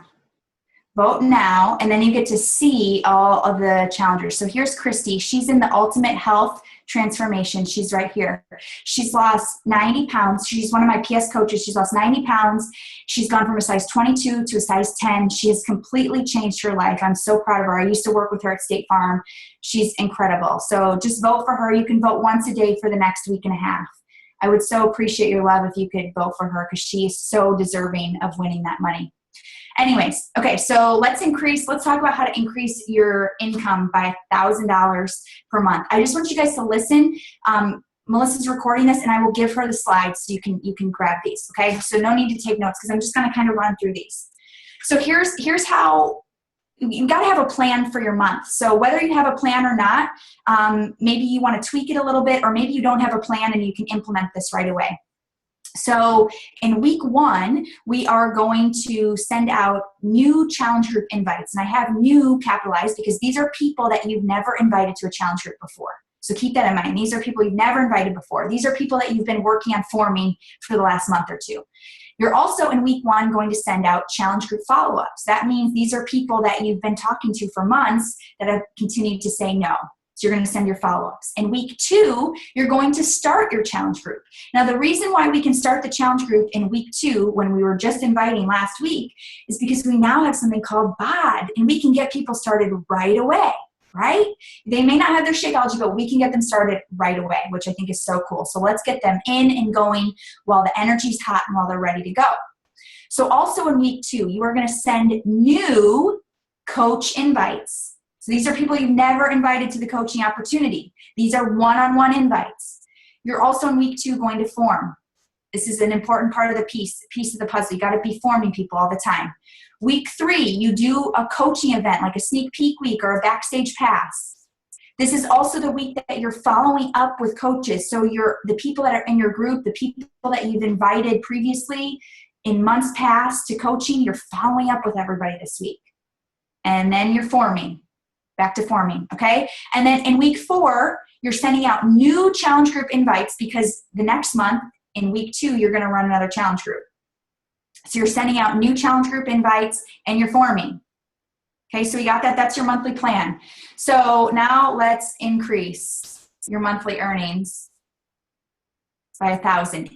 Vote now, and then you get to see all of the challengers. So here's Christy. She's in the Ultimate Health Transformation. She's right here. She's lost 90 pounds. She's one of my PS coaches. She's lost 90 pounds. She's gone from a size 22 to a size 10. She has completely changed her life. I'm so proud of her. I used to work with her at State Farm. She's incredible. So just vote for her. You can vote once a day for the next week and a half. I would so appreciate your love if you could vote for her, because she is so deserving of winning that money. Anyways, okay, so let's talk about how to increase your income by $1,000 per month. I just want you guys to listen. Melissa's recording this, and I will give her the slides so you can grab these, okay? So no need to take notes, because I'm just going to kind of run through these. So here's how you got to have a plan for your month. So whether you have a plan or not, maybe you want to tweak it a little bit, or maybe you don't have a plan and you can implement this right away. So in week 1, we are going to send out new challenge group invites. And I have new capitalized because these are people that you've never invited to a challenge group before. So keep that in mind. These are people you've never invited before. These are people that you've been working on forming for the last month or two. You're also in week 1 going to send out challenge group follow-ups. That means these are people that you've been talking to for months that have continued to say no. So you're going to send your follow-ups. In week 2, you're going to start your challenge group. Now, the reason why we can start the challenge group in week 2 when we were just inviting last week is because we now have something called BOD, and we can get people started right away, right? They may not have their Shakeology, but we can get them started right away, which I think is so cool. So let's get them in and going while the energy's hot and while they're ready to go. So also in week 2, you are going to send new coach invites. So these are people you've never invited to the coaching opportunity. These are one-on-one invites. You're also in week 2 going to form. This is an important part of the piece of the puzzle. You got to be forming people all the time. Week 3, you do a coaching event like a sneak peek week or a backstage pass. This is also the week that you're following up with coaches. So the people that are in your group, the people that you've invited previously in months past to coaching, you're following up with everybody this week. And then you're forming. Back to forming, okay? And then in week 4, you're sending out new challenge group invites because the next month, in week 2, you're going to run another challenge group. So you're sending out new challenge group invites and you're forming. Okay, so we got that. That's your monthly plan. So now let's increase your monthly earnings by 1,000.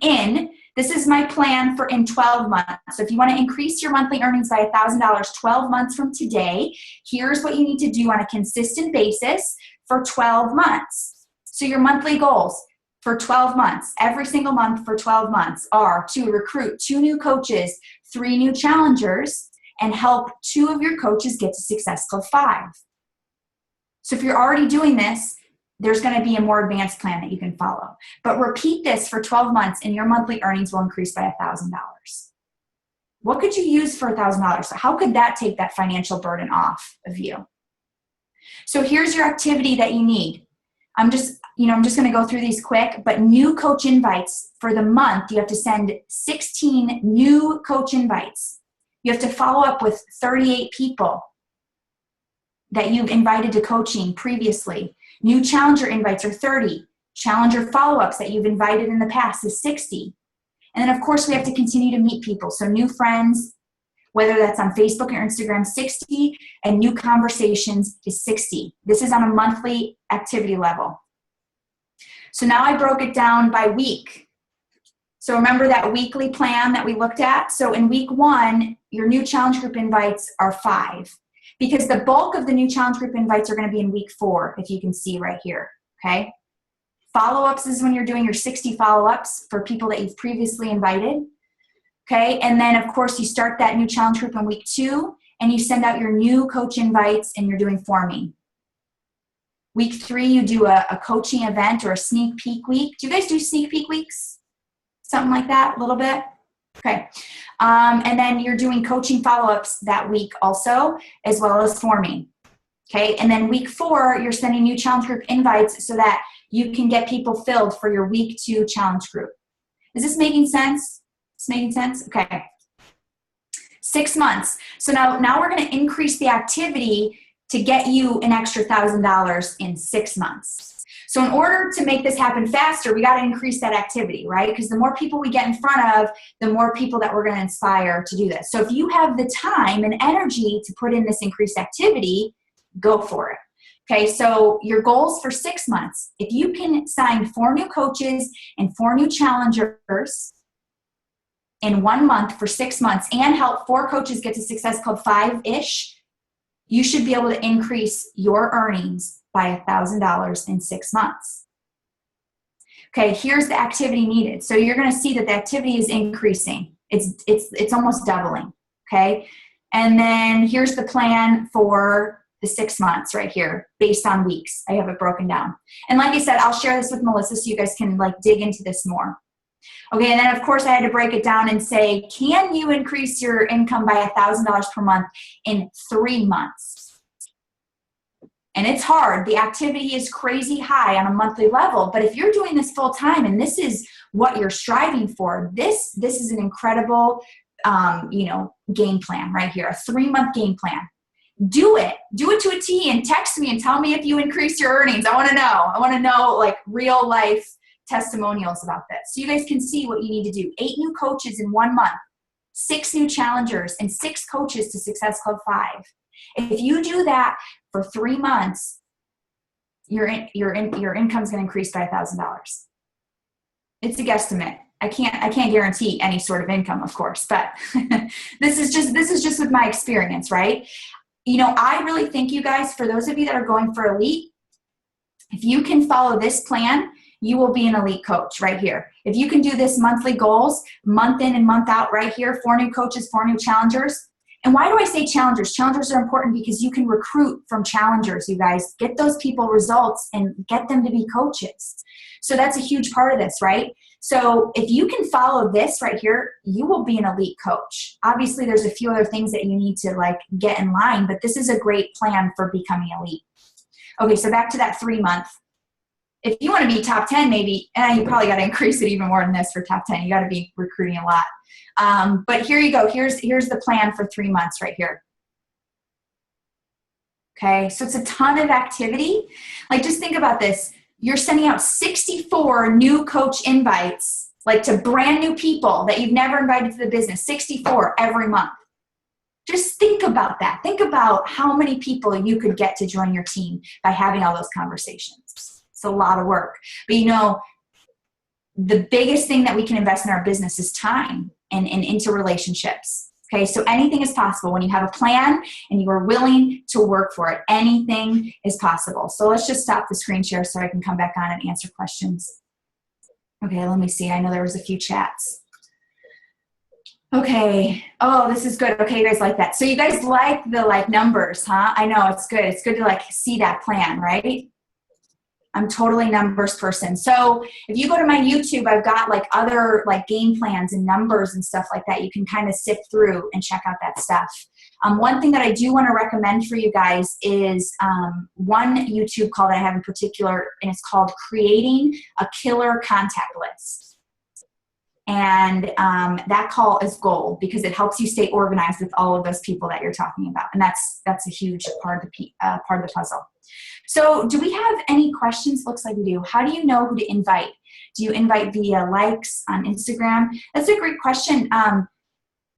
This is my plan for in 12 months. So if you want to increase your monthly earnings by $1,000 12 months from today, here's what you need to do on a consistent basis for 12 months. So your monthly goals for 12 months, every single month for 12 months, are to recruit 2 new coaches, 3 new challengers, and help 2 of your coaches get to Success Club 5. So if you're already doing this, there's going to be a more advanced plan that you can follow. But repeat this for 12 months and your monthly earnings will increase by $1,000. What could you use for $1,000? How could that take that financial burden off of you? So here's your activity that you need. I'm just going to go through these quick, but new coach invites for the month, you have to send 16 new coach invites. You have to follow up with 38 people that you've invited to coaching previously. New challenger invites are 30. Challenger follow-ups that you've invited in the past is 60. And then, of course, we have to continue to meet people. So new friends, whether that's on Facebook or Instagram, 60, and new conversations is 60. This is on a monthly activity level. So now I broke it down by week. So remember that weekly plan that we looked at? So in week 1, your new challenge group invites are 5. Because the bulk of the new challenge group invites are going to be in week 4, if you can see right here, okay? Follow-ups is when you're doing your 60 follow-ups for people that you've previously invited, okay? And then, of course, you start that new challenge group in week 2, and you send out your new coach invites, and you're doing forming. Week 3, you do a coaching event or a sneak peek week. Do you guys do sneak peek weeks? Something like that, a little bit? Okay. And then you're doing coaching follow-ups that week also, as well as forming. Okay. And then week 4, you're sending new challenge group invites so that you can get people filled for your week 2 challenge group. Is this making sense? It's making sense? Okay. 6 months. So now we're going to increase the activity to get you an extra $1,000 in 6 months. So in order to make this happen faster, we got to increase that activity, right? Because the more people we get in front of, the more people that we're going to inspire to do this. So if you have the time and energy to put in this increased activity, go for it. Okay, so your goals for 6 months. If you can sign 4 new coaches and 4 new challengers in 1 month for 6 months and help 4 coaches get to Success Club 5-ish, you should be able to increase your earnings by $1,000 in 6 months. Okay, here's the activity needed. So you're going to see that the activity is increasing. It's almost doubling, okay? And then here's the plan for the 6 months right here based on weeks. I have it broken down. And like I said, I'll share this with Melissa so you guys can dig into this more. Okay, and then of course I had to break it down and say, can you increase your income by $1,000 per month in 3 months? And it's hard. The activity is crazy high on a monthly level, but if you're doing this full time and this is what you're striving for, this is an incredible game plan right here, a 3-month game plan. Do it to a T and text me and tell me if you increase your earnings. I want to know like real life testimonials about this. So you guys can see what you need to do. 8 new coaches in 1 month, 6 new challengers, and 6 coaches to Success Club 5. If you do that for 3 months, your income's going to increase by $1,000. It's a guesstimate. I can't guarantee any sort of income, of course, but this is just with my experience, right? I really think, you guys, for those of you that are going for elite, if you can follow this plan, you will be an elite coach right here. If you can do this monthly goals, month in and month out right here, 4 new coaches, 4 new challengers. And why do I say challengers? Challengers are important because you can recruit from challengers, you guys. Get those people results and get them to be coaches. So that's a huge part of this, right? So if you can follow this right here, you will be an elite coach. Obviously, there's a few other things that you need to like get in line, but this is a great plan for becoming elite. Okay, so back to that 3 month. If you want to be top 10, maybe, you probably got to increase it even more than this for top 10. You got to be recruiting a lot. But here you go. Here's the plan for 3 months right here. Okay, so it's a ton of activity. Like, just think about this. You're sending out 64 new coach invites, like to brand new people that you've never invited to the business, 64 every month. Just think about that. Think about how many people you could get to join your team by having all those conversations. It's a lot of work. But the biggest thing that we can invest in our business is time and into relationships. Okay, so anything is possible. When you have a plan and you are willing to work for it, anything is possible. So let's just stop the screen share so I can come back on and answer questions. Okay, let me see. I know there was a few chats. Okay. Oh, this is good. Okay, you guys like that. So you guys like the numbers, huh? I know, it's good. It's good to see that plan, right? I'm totally numbers person. So if you go to my YouTube, I've got other game plans and numbers and stuff like that. You can kind of sift through and check out that stuff. One thing that I do want to recommend for you guys is one YouTube call that I have in particular, and it's called Creating a Killer Contact List. And that call is gold because it helps you stay organized with all of those people that you're talking about. And that's a huge part of the puzzle. So do we have any questions? Looks like we do. How do you know who to invite? Do you invite via likes on Instagram? That's a great question.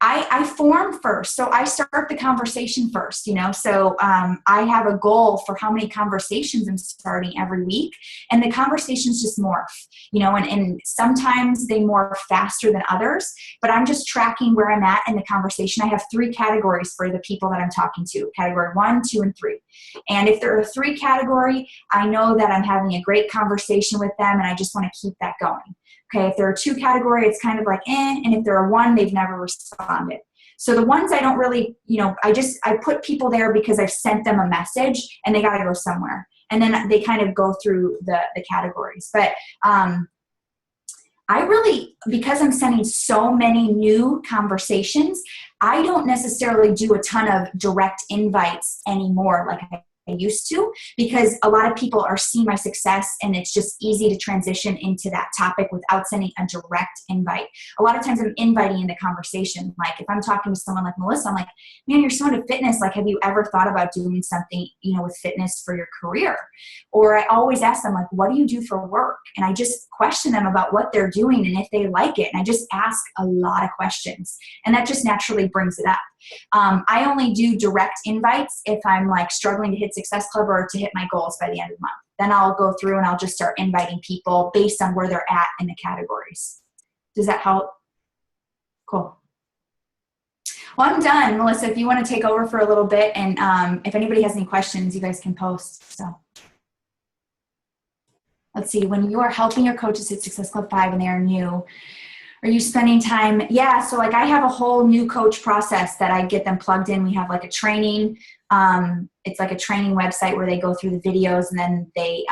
I form first. So I start the conversation first, So I have a goal for how many conversations I'm starting every week. And the conversations just morph, and sometimes they morph faster than others, but I'm just tracking where I'm at in the conversation. I have 3 categories for the people that I'm talking to, category 1, 2, and 3. And if they're a 3 category, I know that I'm having a great conversation with them and I just want to keep that going. Okay, if they're a 2 category, it's kind of and if they're a 1, they've never responded. So the ones I don't really, I put people there because I've sent them a message and they got to go somewhere. And then they kind of go through the categories. But because I'm sending so many new conversations, I don't necessarily do a ton of direct invites anymore like I used to, because a lot of people are seeing my success and it's just easy to transition into that topic without sending a direct invite. A lot of times I'm inviting in the conversation. Like if I'm talking to someone like Melissa, I'm like, man, you're so into fitness. Have you ever thought about doing something, with fitness for your career? Or I always ask them, what do you do for work? And I just question them about what they're doing and if they like it. And I just ask a lot of questions and that just naturally brings it up. I only do direct invites if I'm struggling to hit Success Club or to hit my goals by the end of the month. Then I'll go through and I'll just start inviting people based on where they're at in the categories. Does that help? Cool. Well, I'm done, Melissa. If you want to take over for a little bit, and if anybody has any questions, you guys can post. So let's see. When you are helping your coaches hit Success Club 5 and they are new, are you spending time? Yeah, so I have a whole new coach process that I get them plugged in. We have a training. it's like a training website where they go through the videos, and then they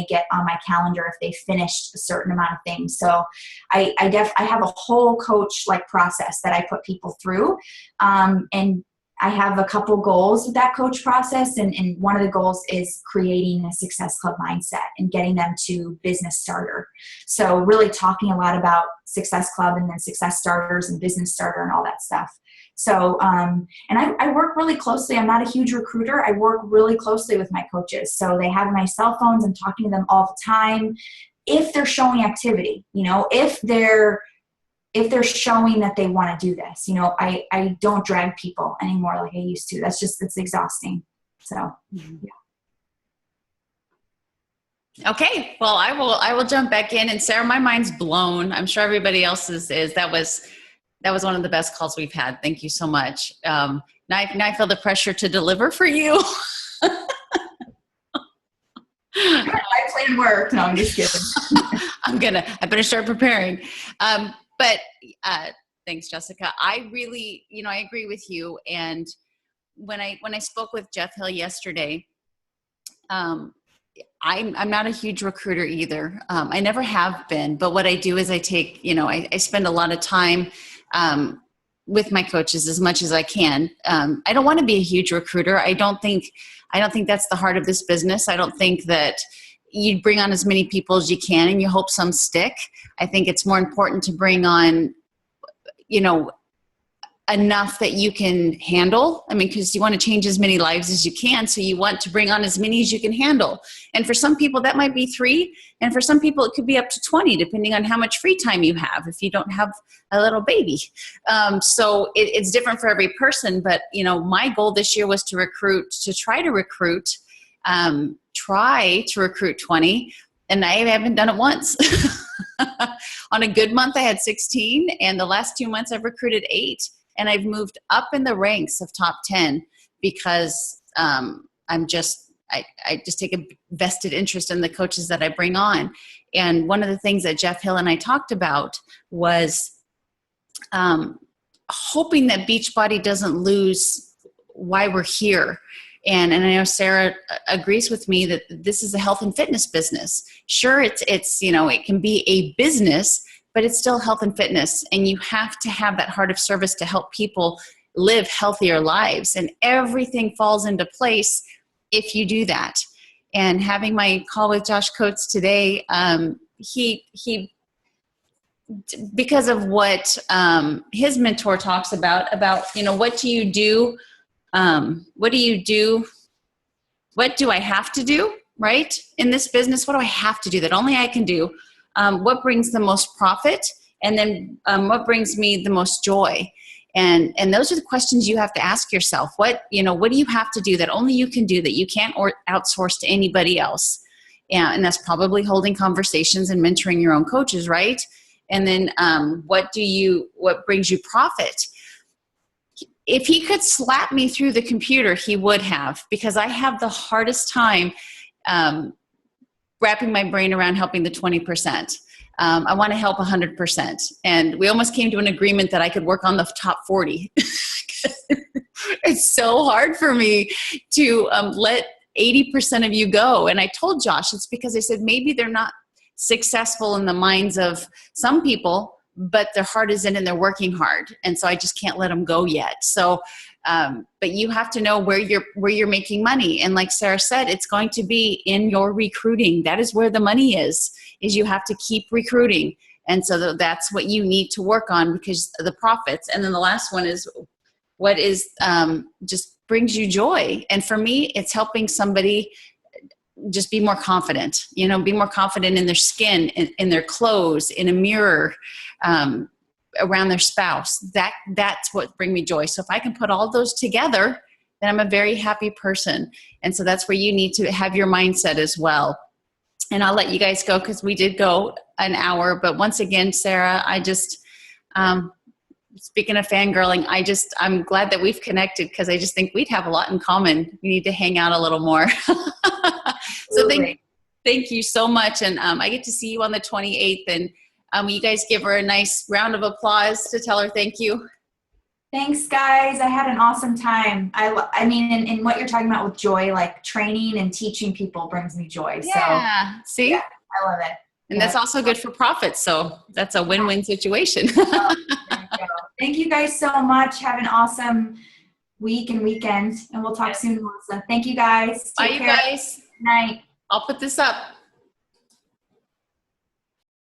get on my calendar if they finished a certain amount of things. So I have a whole coach like process that I put people through. And I have a couple goals with that coach process. And one of the goals is creating a Success Club mindset and getting them to business starter. So really talking a lot about Success Club and then success starters and business starter and all that stuff. So, and I work really closely. I'm not a huge recruiter. I work really closely with my coaches. So they have my cell phones. I'm talking to them all the time. If they're showing activity, if they're showing that they want to do this, I don't drag people anymore like I used to. It's exhausting. So, yeah. Okay. Well, I will jump back in, and Sarah, my mind's blown. I'm sure everybody else's is. That was one of the best calls we've had. Thank you so much. Now I feel the pressure to deliver for you. My plan worked. No, I'm just kidding. I better start preparing. But thanks, Jessica. I really, I agree with you. And when I spoke with Jeff Hill yesterday, I'm not a huge recruiter either. I never have been, but what I do is I take, I spend a lot of time with my coaches as much as I can. I don't want to be a huge recruiter. I don't think that's the heart of this business. I don't think that you bring on as many people as you can and you hope some stick. I think it's more important to bring on, enough that you can handle. I mean, because you want to change as many lives as you can. So you want to bring on as many as you can handle. And for some people that might be 3. And for some people it could be up to 20, depending on how much free time you have, if you don't have a little baby. So it's different for every person. But, my goal this year was to try to recruit 20. And I haven't done it once. On a good month, I had 16. And the last 2 months I've recruited 8. And I've moved up in the ranks of top 10 because I just take a vested interest in the coaches that I bring on. And one of the things that Jeff Hill and I talked about was hoping that Beachbody doesn't lose why we're here. And I know Sarah agrees with me that this is a health and fitness business. Sure, it's it can be a business, but it's still health and fitness. And you have to have that heart of service to help people live healthier lives. And everything falls into place if you do that. And having my call with Josh Coates today, he because of what his mentor talks about, what do you do? What do you do? What do I have to do, right? In this business, what do I have to do that only I can do? What brings the most profit? And then what brings me the most joy? And those are the questions you have to ask yourself. What do you have to do that only you can do that you can't outsource to anybody else? And that's probably holding conversations and mentoring your own coaches, right? And then what brings you profit? If he could slap me through the computer, he would have, because I have the hardest time wrapping my brain around helping the 20%. I want to help 100%. And we almost came to an agreement that I could work on the top 40. It's so hard for me to let 80% of you go. And I told Josh, it's because I said, maybe they're not successful in the minds of some people, but their heart is in and they're working hard. And so I just can't let them go yet. So, but you have to know where you're making money. And like Sarah said, it's going to be in your recruiting. That is where the money is you have to keep recruiting. And so that's what you need to work on, because of the profits. And then the last one is what is just brings you joy. And for me, it's helping somebody just be more confident, be more confident in their skin, in their clothes, in a mirror, around their spouse. That's what brings me joy. So if I can put all those together, then I'm a very happy person. And so that's where you need to have your mindset as well. And I'll let you guys go, because we did go an hour. But once again, Sarah, I just, speaking of fangirling, I'm glad that we've connected, because I just think we'd have a lot in common. We need to hang out a little more. So thank you so much. And I get to see you on the 28th. And will you guys give her a nice round of applause to tell her thank you? Thanks, guys. I had an awesome time. I mean, in what you're talking about with joy, like training and teaching people brings me joy. So Yeah. See? yeah, I love it. And that's also good for profits. So that's a win-win situation. Oh, there you go. Thank you guys so much. Have an awesome week and weekend, and we'll talk soon, Melissa. Thank you guys. Bye, Take you care. guys. Good night. I'll put this up.